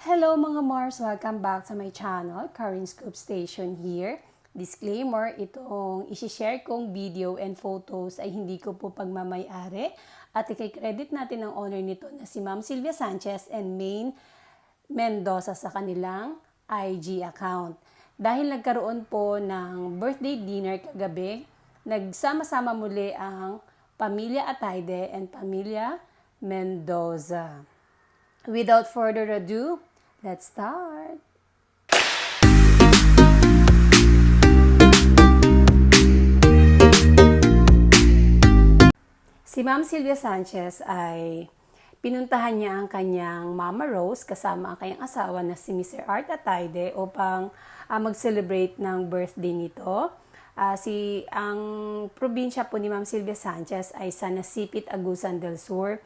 Hello mga Mars! Welcome back to my channel, Karin Scoop Station here. Disclaimer, itong isi-share kong video and photos ay hindi ko po pagmamayari at i-credit natin ang owner nito na si Ma'am Sylvia Sanchez and Maine Mendoza sa kanilang IG account. Dahil nagkaroon po ng birthday dinner kagabi, nagsama-sama muli ang Pamilya Atayde and Pamilya Mendoza. Without further ado, let's start! Si Ma'am Sylvia Sanchez ay pinuntahan niya ang kanyang Mama Rose kasama ang kanyang asawa na si Mr. Art Atayde upang mag-celebrate ng birthday nito. Ang probinsya po ni Ma'am Sylvia Sanchez ay sa Nasipit, Agusan del Sur.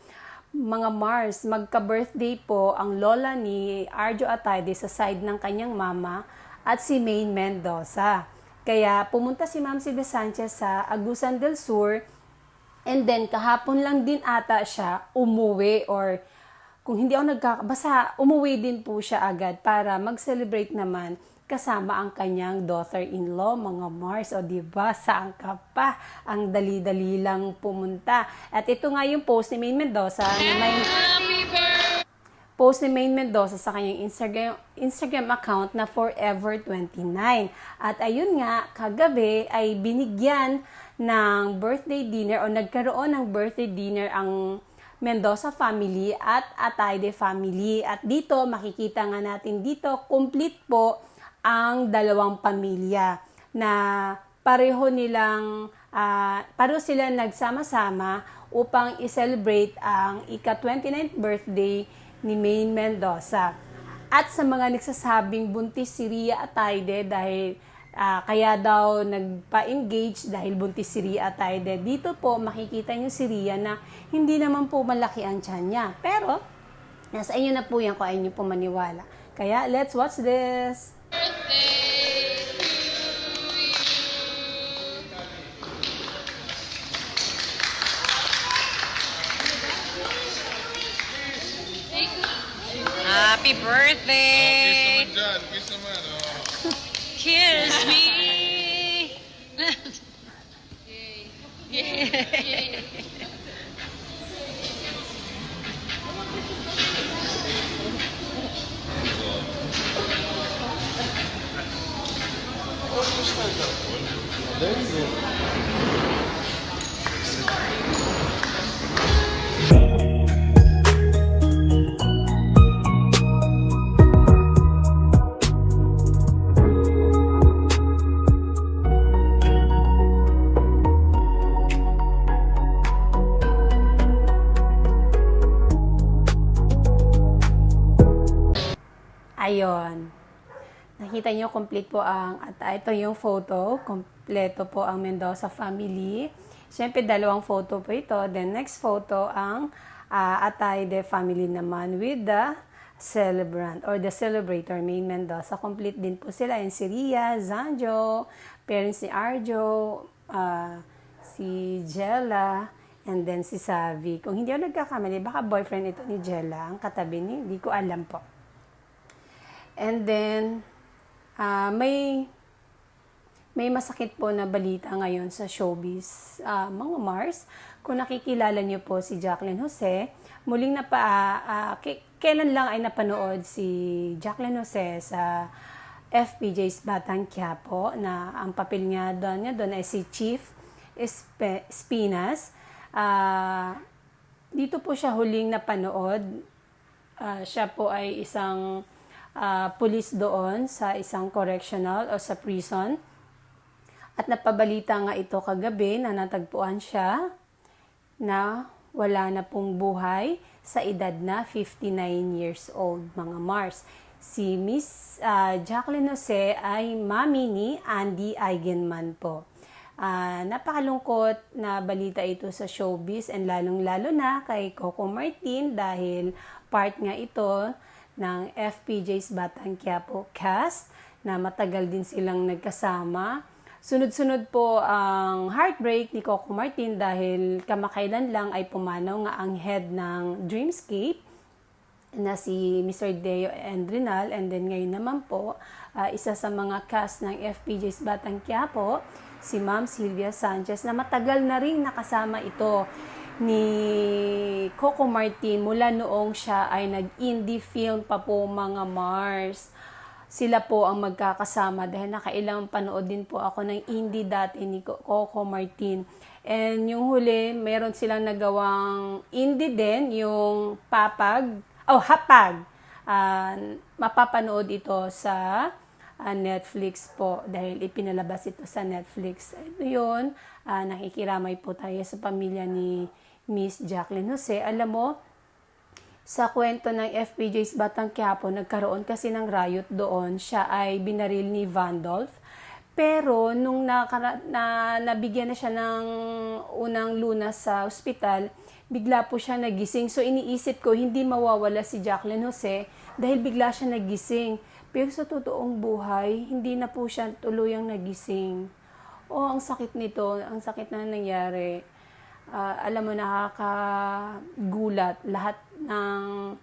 Mga Mars, magka-birthday po ang lola ni Arjo Atayde sa side ng kanyang mama at si Maine Mendoza. Kaya pumunta si Ma'am Sylvia Sanchez sa Agusan del Sur and then kahapon lang din ata siya umuwi or kung hindi ako basta umuwi din po siya agad para mag-celebrate naman kasama ang kanyang daughter-in-law, mga Mars. O diba, saan ka pa? Ang dali-dali lang pumunta. At ito nga yung post ni Maine Mendoza na may post ni Maine Mendoza sa kanyang Instagram account na Forever29. At ayun nga, kagabi ay binigyan ng birthday dinner o nagkaroon ng birthday dinner ang Mendoza family at Atayde family. At dito, makikita nga natin dito, complete po ang dalawang pamilya na pareho sila nagsama-sama upang i-celebrate ang ika-29th birthday ni Maine Mendoza. At sa mga nagsasabing buntis si Ria Atayde dahil kaya daw nagpa-engage dahil buntis si Ria Atayde, dito po makikita niyo si Ria na hindi naman po malaki ang tiyan niya. Pero nasa inyo na po yan kung ayaw niyo po maniwala. Kaya let's watch this! Happy birthday! Kiss naman dyan, kiss naman. Oh. Kiss me! Yay! There you go. Ayon. Nakita nyo, complete po at ito yung photo. Kompleto po ang Mendoza family. Siyempre, dalawang photo po ito. Then, next photo, ang Atayde family naman with the celebrant or the celebrator, Maine Mendoza. Complete din po sila. Yung si Ria, Zanjo, parents ni Arjo, si Jella, and then si Savi. Kung hindi ako nagkakamali, baka boyfriend ito ni Jella, ang katabi ni, hindi ko alam po. And then, may masakit po na balita ngayon sa showbiz, mga Mars. Kung nakikilala niyo po si Jacqueline Jose, muling kailan lang ay napanood si Jacqueline Jose sa FPJ's Batang Quiapo na ang papel niya doon ay si Chief Espinas. Dito po siya huling napanood. Siya po ay isang police doon sa isang correctional o sa prison. At napabalita nga ito kagabi na natagpuan siya na wala na pong buhay sa edad na 59 years old, mga Mars. Si Miss Jacqueline Jose ay mami ni Andy Eigenman po. Napakalungkot na balita ito sa showbiz and lalong-lalo na kay Coco Martin dahil part nga ito ng FPJ's Batang Quiapo cast na matagal din silang nagkasama. Sunod-sunod po ang heartbreak ni Coco Martin dahil kamakailan lang ay pumanaw nga ang head ng Dreamscape na si Mr. Deo Endrinal, and then ngayon naman po, isa sa mga cast ng FPJ's Batang Quiapo, si Ma'am Sylvia Sanchez, na matagal na rin nakasama ito ni Coco Martin mula noong siya ay nag-indie film pa po, mga Mars. Sila po ang magkakasama dahil nakailang panood din po ako ng indie dati ni Coco Martin. And yung huli, meron silang nagawang indie din, yung Hapag. Mapapanood ito sa Netflix po dahil ipinalabas ito sa Netflix. Ito yun, nakikiramay po tayo sa pamilya ni Miss Jacqueline Jose. Alam mo, sa kwento ng FPJ's Batang Quiapo, nagkaroon kasi ng riot doon. Siya ay binaril ni Vandolph. Pero nung nabigyan na siya ng unang lunas sa ospital, bigla po siya nagising. So iniisip ko, hindi mawawala si Jacqueline Jose dahil bigla siya nagising. Pero sa totoong buhay, hindi na po siya tuluyang nagising. Ang sakit nito, ang sakit na nangyari. Alam mo, nakakagulat. Lahat ng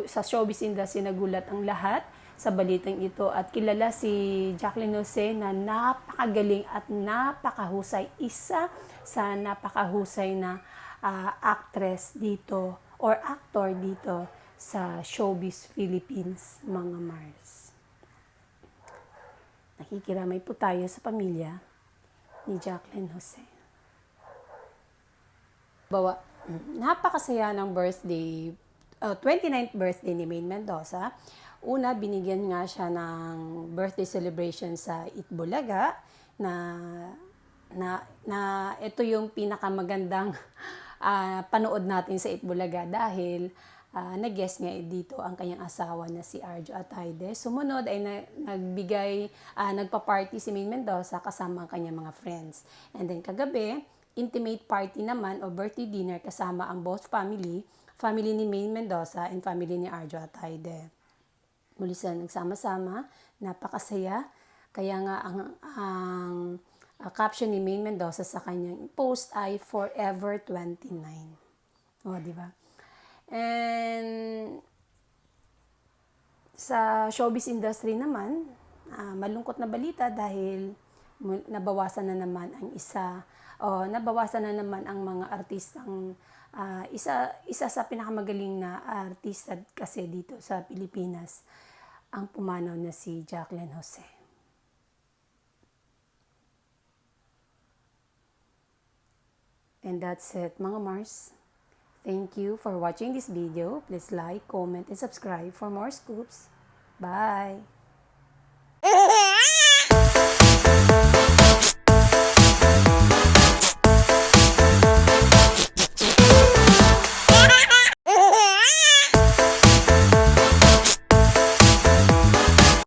sa showbiz industry nagulat ang lahat sa balitang ito, at kilala si Jacqueline Jose na napakagaling at napakahusay, isa sa napakahusay na actress dito or actor dito sa showbiz Philippines, mga Mars. Nakikiramay po tayo sa pamilya ni Jacqueline Jose. Napakasaya ng birthday, 29th birthday ni Maine Mendoza. Una, binigyan nga siya ng birthday celebration sa Itbulaga na ito yung pinakamagandang panood natin sa Itbulaga dahil nag-guest nga dito ang kanyang asawa na si Arjo Atayde. Sumunod ay nagpa-party si Maine Mendoza kasama ang kanyang mga friends. And then kagabi, intimate party naman o birthday dinner kasama ang both family ni Maine Mendoza and family ni Arjo Atayde. Muli sila nagsama-sama, napakasaya. Kaya nga ang caption ni Maine Mendoza sa kanyang post ay Forever 29. Di ba? And sa showbiz industry naman, malungkot na balita dahil nabawasan na naman ang mga artistang isa sa pinakamagaling na artista kasi dito sa Pilipinas, ang pumanaw na si Jacqueline Jose. And that's it, mga Mars. Thank you for watching this video. Please like, comment, and subscribe for more scoops. Bye!